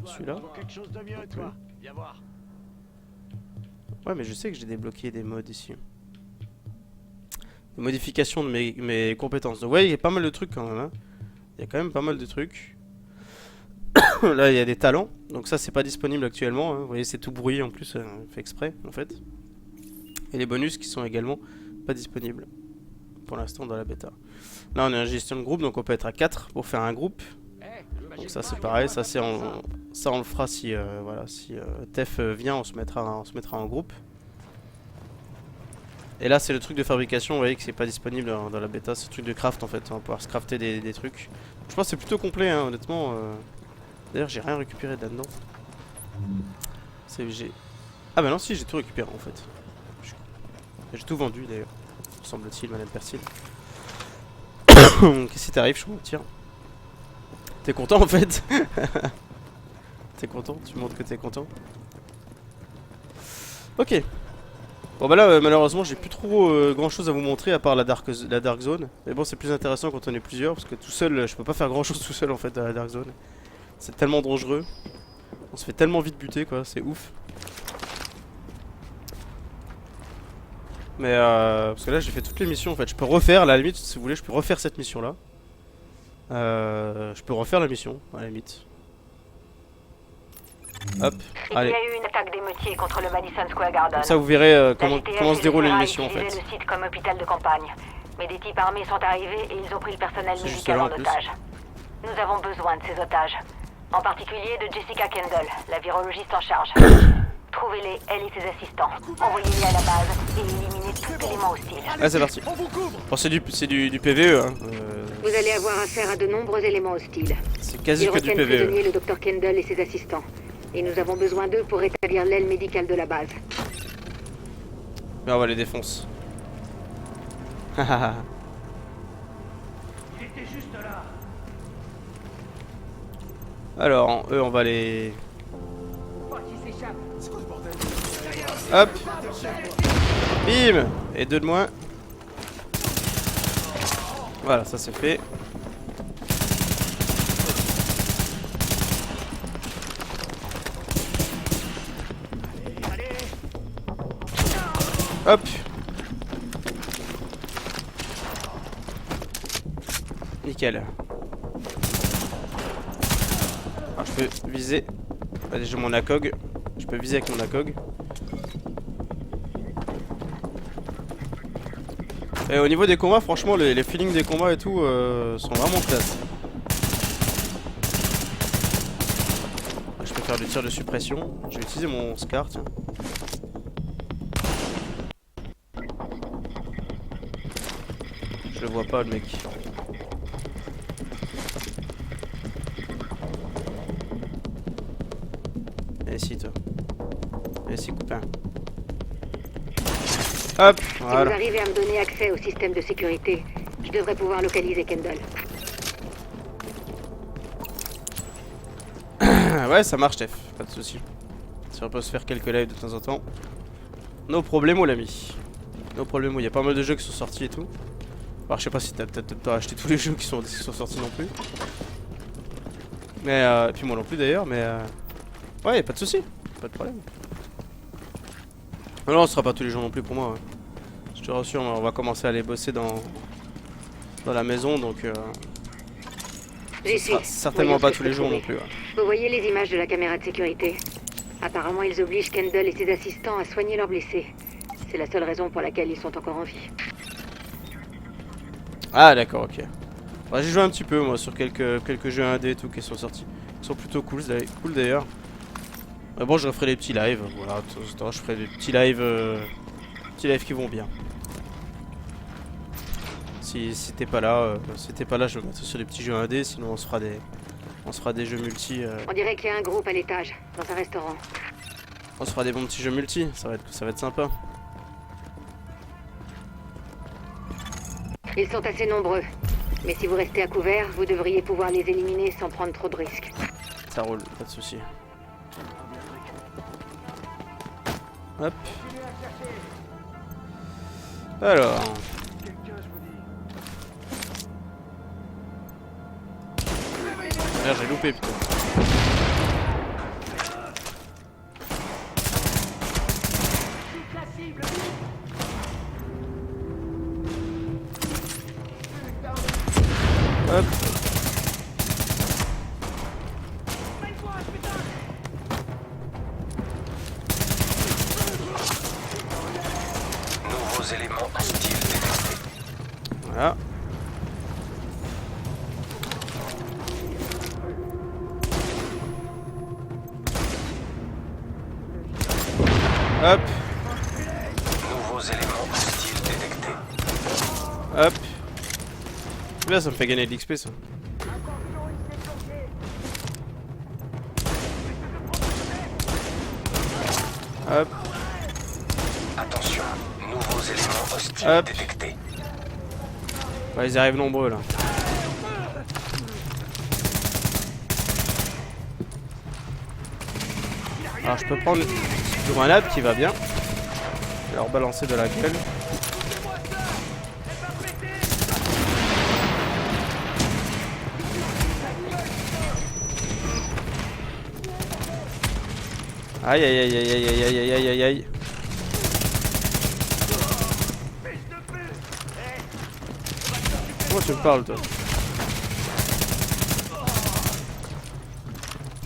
Celui-là.
Quelque chose de mieux, toi. Viens voir.
Ouais, mais je sais que j'ai débloqué des modes ici. Des modifications de mes compétences. Donc ouais, il y a pas mal de trucs quand même. Hein. Il y a quand même pas mal de trucs. Là, il y a des talents. Donc ça, c'est pas disponible actuellement. Hein. Vous voyez, c'est tout brouillé en plus. Fait exprès, en fait. Et les bonus qui sont également pas disponibles. Pour l'instant, dans la bêta. Là, on est en gestion de groupe. Donc on peut être à 4 pour faire un groupe. Donc ça, c'est pareil. Ça, on le fera si, voilà, si Tef vient. On se mettra en groupe. Et là, c'est le truc de fabrication. Vous voyez que c'est pas disponible dans la bêta. C'est le truc de craft en fait. On va pouvoir se crafter des trucs. Je pense que c'est plutôt complet, hein, honnêtement. D'ailleurs, j'ai rien récupéré de là-dedans. Ah bah non, si, j'ai tout récupéré en fait. J'ai tout vendu d'ailleurs. Semble-t-il, Madame Persil. Qu'est-ce qui t'arrive, je tire. T'es content en fait? T'es content? Tu montres que t'es content? Ok. Bon bah là malheureusement j'ai plus trop grand chose à vous montrer à part la dark zone. Mais bon, c'est plus intéressant quand on est plusieurs parce que tout seul je peux pas faire grand chose tout seul en fait dans la dark zone. C'est tellement dangereux. On se fait tellement vite buter quoi, c'est ouf. Mais parce que là j'ai fait toutes les missions en fait. Je peux refaire, à la limite si vous voulez, je peux refaire cette mission là. Je peux refaire la mission à la limite. Hop, allez.
Il y a eu une attaque d'émeutiers contre le Madison Square Garden.
Comme ça vous verrez comment se déroule une mission en fait.
Le site comme hôpital de campagne. Mais des types armés sont arrivés et ils ont pris le personnel
C'est juste
médical
là,
en
en plus.
otage. Nous avons besoin de ces otages. En particulier de Jessica Kendall, la virologiste en charge. Trouvez-les, elle et ses assistants. Envoyez-les à la base et éliminez tout élément hostile.
Ah c'est parti. Bon, c'est du PVE hein.
Vous allez avoir affaire à de nombreux éléments hostiles.
C'est quasi
Ils
que du
retiennent prisonnier
PVE.
le Dr Kendall et ses assistants. Et nous avons besoin d'eux pour rétablir l'aile médicale de la base.
Mais on va les défoncer. Hahaha.
Il était juste là.
Alors, eux on va les...
Oh, qui s'échappe. C'est quoi ce bordel?
Hop. Bim. Et deux de moins. Voilà, ça c'est fait. Hop. Nickel. Alors je peux viser. Allez, j'ai mon ACOG. Je peux viser avec mon ACOG. Et au niveau des combats, franchement, les feelings des combats et tout sont vraiment classe. Je peux faire du tir de suppression. Je vais utiliser mon SCAR, tiens. Je le vois pas, le mec. Et si, toi. Et si, copain. Hop,
Si vous
voilà.
arrivez à me donner accès au système de sécurité, je devrais pouvoir localiser Kendall.
Ouais, ça marche, Steph, pas de soucis. Si on peut se faire quelques lives de temps en temps. No problemo, l'ami. No problemo, il y a pas mal de jeux qui sont sortis et tout. Alors, je sais pas si t'as peut-être pas acheté tous les jeux qui sont sortis non plus. Mais, et puis moi non plus d'ailleurs, mais ouais, y a pas de soucis, pas de problème. Non, ce sera pas tous les jours non plus pour moi. Ouais. Je te rassure, on va commencer à aller bosser dans la maison, donc
J'y
ce sera
suis.
certainement
Voyons
pas
ce
tous
que
les
je
jours
peux
non plus. Ouais.
Vous voyez les images de la caméra de sécurité? Apparemment, ils obligent Kendall et ses assistants à soigner leurs blessés. C'est la seule raison pour laquelle ils sont encore en vie.
Ah d'accord, ok. Ouais, j'ai joué un petit peu moi sur quelques jeux indés et tout qui sont sortis. Ils sont plutôt cool d'ailleurs. Mais bon, je referai des petits lives, voilà, de temps en temps je ferai des petits lives qui vont bien. Si t'es pas là, je vais mettre sur des petits jeux indés, sinon on se fera des jeux multi.
On dirait qu'il y a un groupe à l'étage, dans un restaurant.
On se fera des bons petits jeux multi, ça va être sympa.
Ils sont assez nombreux. Mais si vous restez à couvert, vous devriez pouvoir les éliminer sans prendre trop de risques.
Ça roule, pas de soucis. Hop. Alors. Merde, j'ai loupé, putain. Hop.
Nouveaux éléments hostiles détectés.
Voilà. Hop.
Nouveaux éléments hostiles détectés.
Hop. Là, ça me fait gagner de l'XP, ça. Hop.
Attention, nouveaux éléments hostiles
Hop.
détectés.
Ouais, ils arrivent nombreux, là. Alors, je peux prendre une grenade qui va bien. Je vais leur balancer de la gueule. Aïe aïe aïe aïe aïe aïe aïe aïe aïe aïe. Comment tu me parles, toi?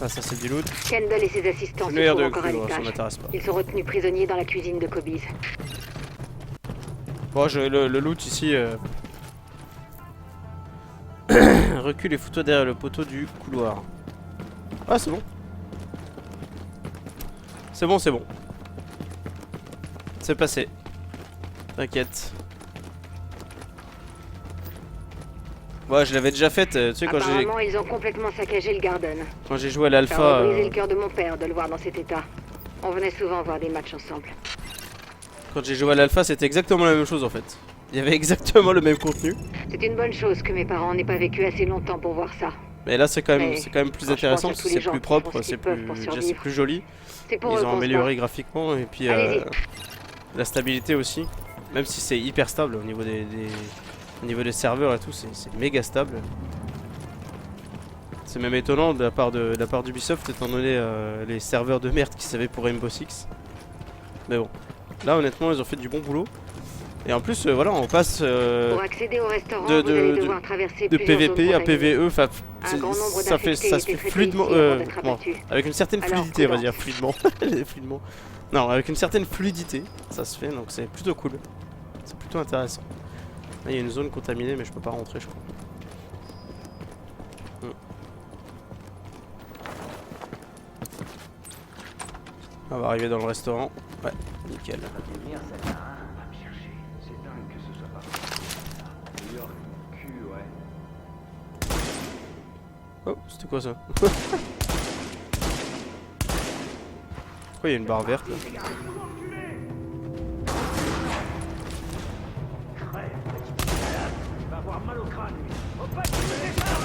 Ah, ça c'est du loot.
Kendall et ses assistants
Une
se
aire
trouvent
de
encore à
cul, ça
l'étage.
m'intéresse pas.
Ils sont retenus prisonniers dans la cuisine de Kobe's.
Bon, le loot ici. Recule et fous-toi derrière le poteau du couloir. Ah, c'est bon. C'est bon, c'est bon. C'est passé. T'inquiète. Ouais, je l'avais déjà faite, tu sais,
Apparemment, ils ont complètement saccagé le Garden.
quand j'ai joué à
Ça
l'alpha.
aurait brisé le cœur de mon père de le voir dans cet état. On venait souvent voir des matchs ensemble.
Quand j'ai joué à l'alpha, c'était exactement la même chose en fait. Il y avait exactement le même contenu.
C'est une bonne chose que mes parents n'aient pas vécu assez longtemps pour voir ça.
Mais là, c'est quand même plus
quand je
intéressant
pense
parce
à
que
tous les
c'est
gens
plus
qui font
propre,
ce qu'ils peuvent pour
déjà, c'est
survivre.
plus joli.
C'est pour
Ils
eux
ont
qu'on se
amélioré
bat.
graphiquement et puis
Allez-y.
la stabilité aussi. Même si c'est hyper stable au niveau au niveau des serveurs et tout, c'est méga stable. C'est même étonnant de la part d'Ubisoft étant donné les serveurs de merde qu'ils avaient pour Rainbow Six. Mais bon, là honnêtement ils ont fait du bon boulot. Et en plus voilà, on passe
Pour accéder au restaurant, vous allez devoir traverser
de
plusieurs zones
PVP à
contaminées.
PVE, enfin
Un grand nombre
ça
d'infectés
se fait
étaient traités
fluidement,
ici avant d'être
comment,
abattus.
avec une certaine
Alors,
fluidité, on va
prudence.
dire fluidement. Fluidement. Non, avec une certaine fluidité, ça se fait, donc c'est plutôt cool. C'est plutôt intéressant. Là, il y a une zone contaminée, mais je peux pas rentrer, je crois. On va arriver dans le restaurant. Ouais, nickel. Oh, c'était quoi ça? Pourquoi il y a une barre verte là?
Il va avoir mal au crâne, lui. Faut pas qu'il me décharge.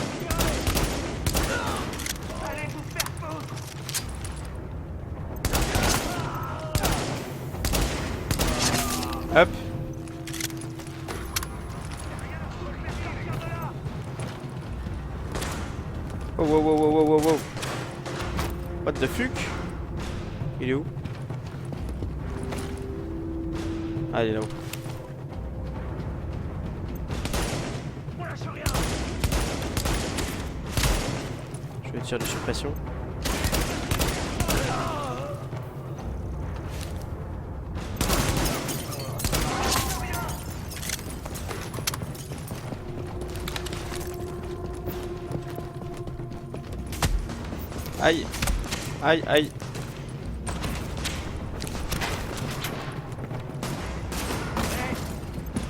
Allez vous faire foutre.
Hop. Oh, wow, wow, wow, wow, wow, wow. What the fuck? Il est où? Ah, il est là-haut.
On lâche rien.
Je vais tirer de suppression. Aïe. Aïe, aïe.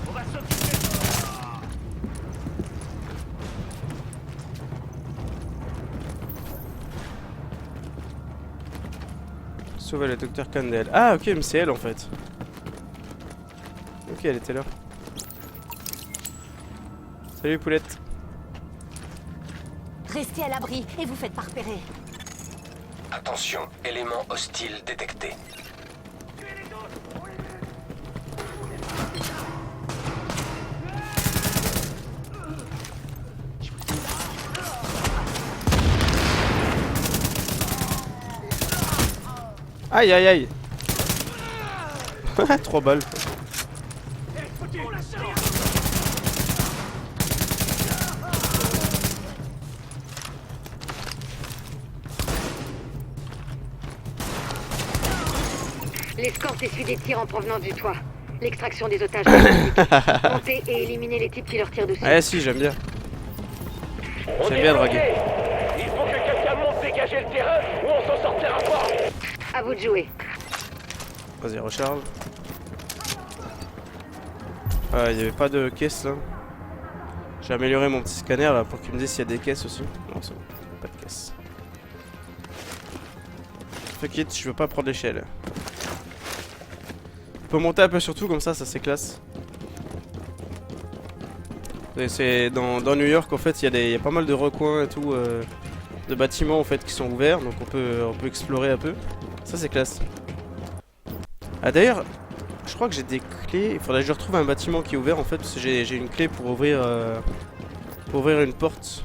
On va s'occuper.
Sauver le docteur Kendall. Ah ok, mais c'est elle en fait. Ok, elle était là. Salut poulette.
Restez à l'abri et vous faites pas repérer.
Attention, élément hostile détecté.
Aïe aïe aïe. 3 balles.
L'escorte essuie des tirs en provenance du toit. L'extraction des otages est compliquée. Montez et éliminez les types qui leur tirent dessus.
Ah si, j'aime bien. J'aime bien draguer.
Il faut que quelqu'un monte dégager le terrain ou on s'en sortira pas.
À vous de jouer.
Vas-y, recharge. Ah, il n'y avait pas de caisse là. J'ai amélioré mon petit scanner là pour qu'il me dise s'il y a des caisses aussi. Non, c'est bon, pas de caisse. Fuck it, je veux pas prendre l'échelle. On peut monter un peu sur tout comme ça c'est classe. C'est dans New York en fait, il y a pas mal de recoins et tout, de bâtiments en fait qui sont ouverts, donc on peut explorer un peu. Ça c'est classe. Ah d'ailleurs, je crois que j'ai des clés. Il faudrait que je retrouve un bâtiment qui est ouvert en fait, parce que j'ai une clé pour ouvrir une porte.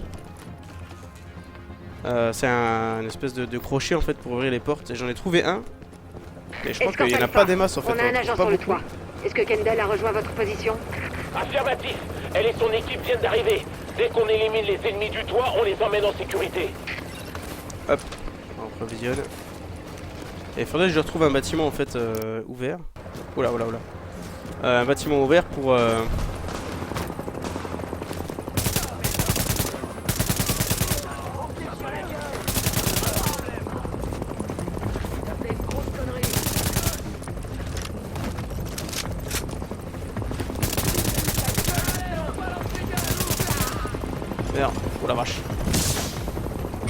C'est un espèce de crochet en fait pour ouvrir les portes. Et j'en ai trouvé un. Mais je crois qu'il n'y en a pas des masses en fait.
On a un agent sur le toit. Est-ce que Kendall a rejoint votre position?
Affirmatif. Elle et son équipe viennent d'arriver. Dès qu'on élimine les ennemis du toit, on les emmène en sécurité.
Hop, on provisionne. Et il faudrait que je retrouve un bâtiment en fait ouvert. Oula, oula, oula. Un bâtiment ouvert pour... Merde, oh la vache.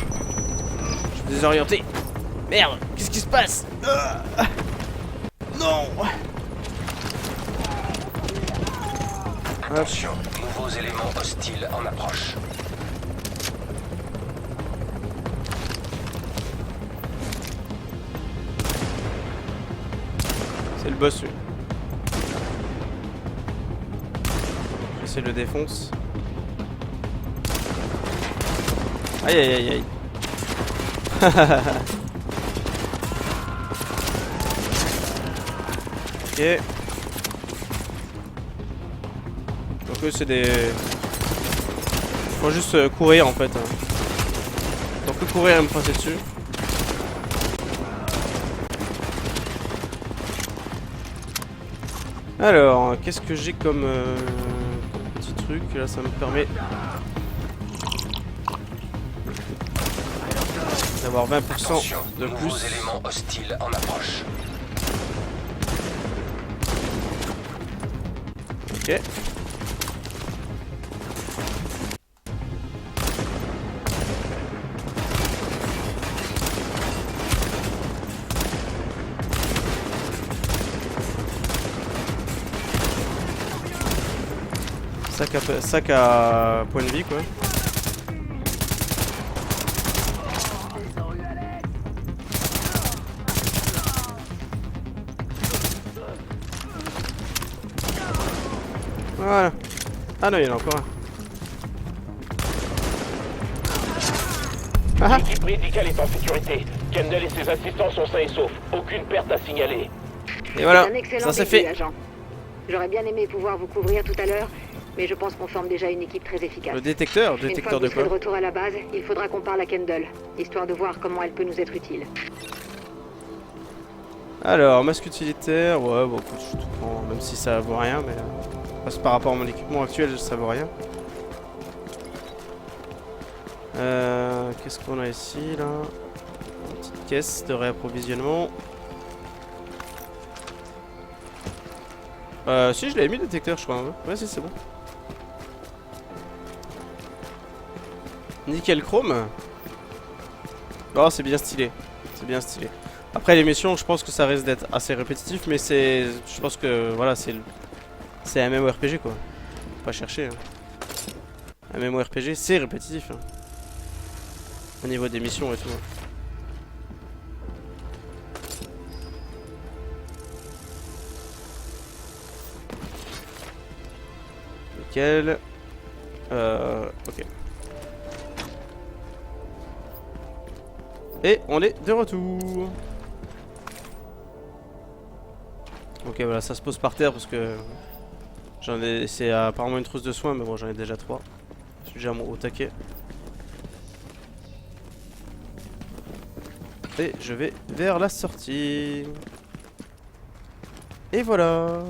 Je suis désorienté. Merde, qu'est-ce qui se passe? Non.
Attention, nouveaux éléments hostiles en approche.
C'est le boss lui. J'essaie de le défonce. Aïe aïe aïe aïe. Ok. Donc eux c'est des... Faut juste courir en fait. Donc que courir et me passer dessus. Alors, qu'est-ce que j'ai comme petit truc? Là ça me permet d'avoir 20%
Attention,
de
nouveaux
plus.
éléments hostiles en approche.
Ok. Sac à point de vie quoi. Voilà. Ah non, il y en a encore un. Ah.
L'équipe médicale est en sécurité. Kendall et ses assistants sont sains et saufs. Aucune perte à signaler.
Et voilà,
Un excellent
ça c'est
début,
fait.
agent. J'aurais bien aimé pouvoir vous couvrir tout à l'heure, mais je pense qu'on forme déjà une équipe très efficace.
Le détecteur,
Une fois
détecteur
que
de
vous serez
quoi?
de retour à la base, il faudra qu'on parle à Kendall, histoire de voir comment elle peut nous être utile.
Alors, masque utilitaire, ouais, bon, écoute, je tout prends, même si ça vaut rien, mais parce que par rapport à mon équipement actuel, ça vaut rien. Qu'est-ce qu'on a ici, là? Une petite caisse de réapprovisionnement. Si, je l'avais mis le détecteur, je crois. Hein. Ouais, si, c'est bon. Nickel chrome. Oh, c'est bien stylé. C'est bien stylé. Après les missions, je pense que ça risque d'être assez répétitif, mais je pense que voilà, c'est un MMORPG quoi. Faut pas chercher. Hein. Un MMORPG, c'est répétitif. Hein. Au niveau des missions et tout. Hein. Nickel. Ok. Et on est de retour. Ok, voilà, ça se pose par terre parce que c'est apparemment une trousse de soins, mais bon, j'en ai déjà 3. Je suis déjà au taquet. Et je vais vers la sortie. Et voilà.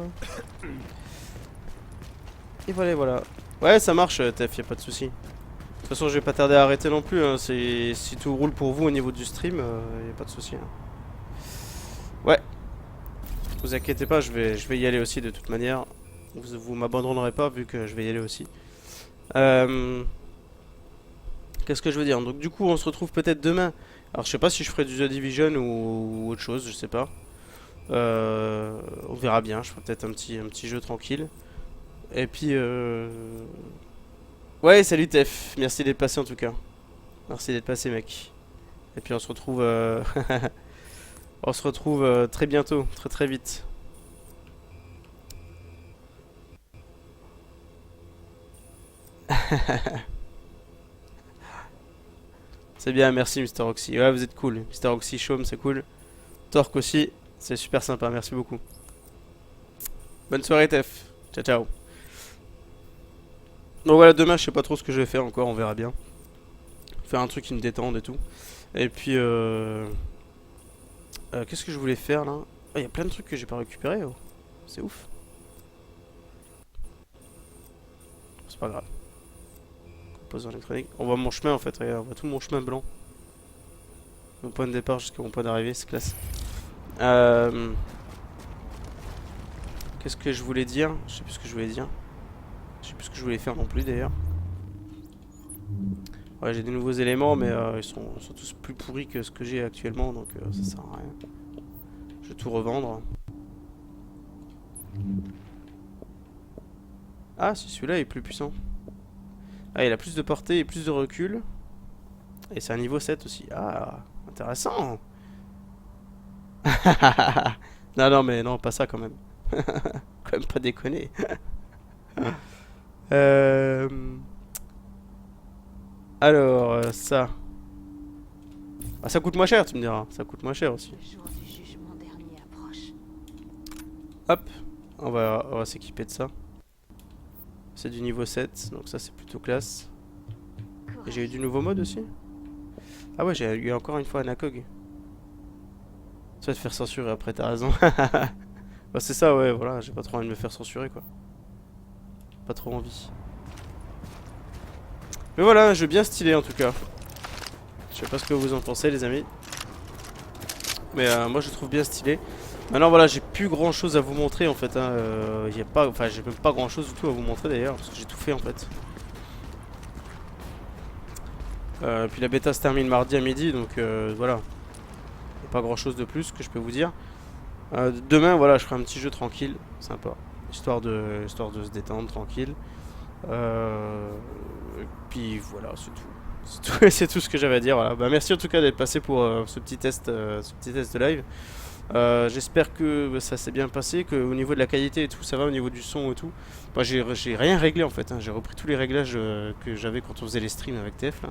Et voilà, et voilà. Ouais, ça marche, Tef, y'a pas de souci. De toute façon, je vais pas tarder à arrêter non plus. Hein. Si tout roule pour vous au niveau du stream, y'a pas de souci. Hein. Ouais. Vous inquiétez pas, je vais y aller aussi de toute manière. Vous m'abandonnerez pas vu que je vais y aller aussi. Qu'est-ce que je veux dire? Donc du coup, on se retrouve peut-être demain. Alors, je sais pas si je ferai du The Division ou autre chose, je sais pas. On verra bien. Je ferai peut-être un petit jeu tranquille. Et puis, ouais, salut Tef. Merci d'être passé en tout cas. Merci d'être passé, mec. Et puis on se retrouve, on se retrouve très bientôt, très vite. C'est bien, merci Mr. Oxy. Ouais, vous êtes cool. Mr. Oxy Chaume, c'est cool. Torque aussi, c'est super sympa, merci beaucoup. Bonne soirée, Tef. Ciao, ciao. Donc voilà, demain, je sais pas trop ce que je vais faire encore, on verra bien. Faire un truc qui me détende et tout. Et puis, qu'est-ce que je voulais faire là? Il y a plein de trucs que j'ai pas récupérés. Oh. C'est ouf. C'est pas grave. Composant électronique. On voit mon chemin en fait, regarde, on voit tout mon chemin blanc. Mon point de départ jusqu'à mon point d'arrivée, c'est classe. Qu'est-ce que je voulais dire? Je sais plus ce que je voulais dire. Je sais plus ce que je voulais faire non plus d'ailleurs. Ouais, j'ai des nouveaux éléments, mais ils sont tous plus pourris que ce que j'ai actuellement, donc ça sert à rien. Je vais tout revendre. Ah, si celui-là est plus puissant. Ah, il a plus de portée et plus de recul. Et c'est un niveau 7 aussi. Ah, intéressant. Non, mais non, pas ça quand même. Quand même pas déconner. Alors, ça. Ah, ça coûte moins cher, tu me diras. Ça coûte moins cher aussi.
Le jour du jugement dernier approche.
Hop, on va s'équiper de ça. C'est du niveau 7, donc ça c'est plutôt classe. Et j'ai eu du nouveau mode aussi. Ah ouais, j'ai eu encore une fois un ACOG. Tu vas te faire censurer après, t'as raison. Bah c'est ça, ouais, voilà, j'ai pas trop envie de me faire censurer quoi. Pas trop envie. Mais voilà, un jeu bien stylé en tout cas. Je sais pas ce que vous en pensez les amis. Mais moi je trouve bien stylé. Maintenant voilà, j'ai plus grand chose à vous montrer en fait. Hein. Y a pas, enfin j'ai même pas grand chose du tout à vous montrer d'ailleurs, parce que j'ai tout fait en fait. Puis la bêta se termine mardi à midi, donc voilà. Y a pas grand chose de plus que je peux vous dire. Demain voilà, je ferai un petit jeu tranquille, sympa. Histoire de se détendre tranquille. Et puis voilà, c'est tout. C'est tout ce que j'avais à dire. Voilà. Bah, merci en tout cas d'être passé pour ce petit test de live. J'espère que ça s'est bien passé, qu'au niveau de la qualité et tout, ça va au niveau du son et tout. Moi j'ai rien réglé en fait, hein. J'ai repris tous les réglages que j'avais quand on faisait les streams avec TF là.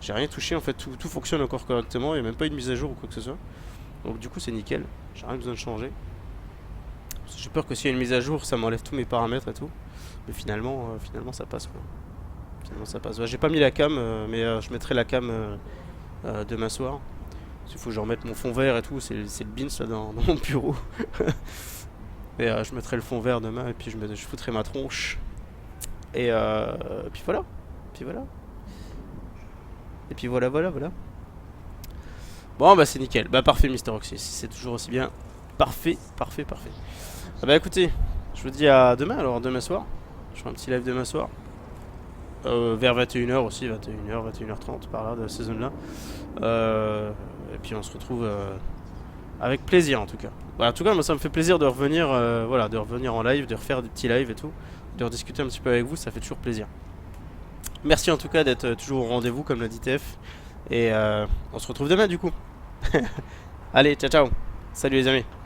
J'ai rien touché en fait, tout fonctionne encore correctement, il n'y a même pas eu de mise à jour ou quoi que ce soit. Donc du coup c'est nickel, j'ai rien besoin de changer. J'ai peur que s'il y a une mise à jour, ça m'enlève tous mes paramètres et tout. Mais finalement ça passe quoi. Finalement ça passe. J'ai pas mis la cam, mais je mettrai la cam demain soir. Il faut que je remette mon fond vert et tout, c'est le beans là dans mon bureau. Et je mettrai le fond vert demain et puis je foutrai ma tronche. Et puis voilà. Et puis voilà. Bon bah c'est nickel. Bah parfait Mr. Oxy, si c'est toujours aussi bien. Parfait. Ah bah écoutez, je vous dis à demain alors, demain soir. Je ferai un petit live demain soir. Vers 21h aussi, 21h, 21h30 par là de ces zones là. Et puis on se retrouve Avec plaisir en tout cas. Bah, en tout cas, moi ça me fait plaisir de revenir, voilà, de revenir en live, de refaire des petits lives et tout, de rediscuter un petit peu avec vous, ça fait toujours plaisir. Merci en tout cas d'être toujours au rendez-vous comme l'a dit TF. Et on se retrouve demain du coup. Allez, ciao ciao. Salut les amis.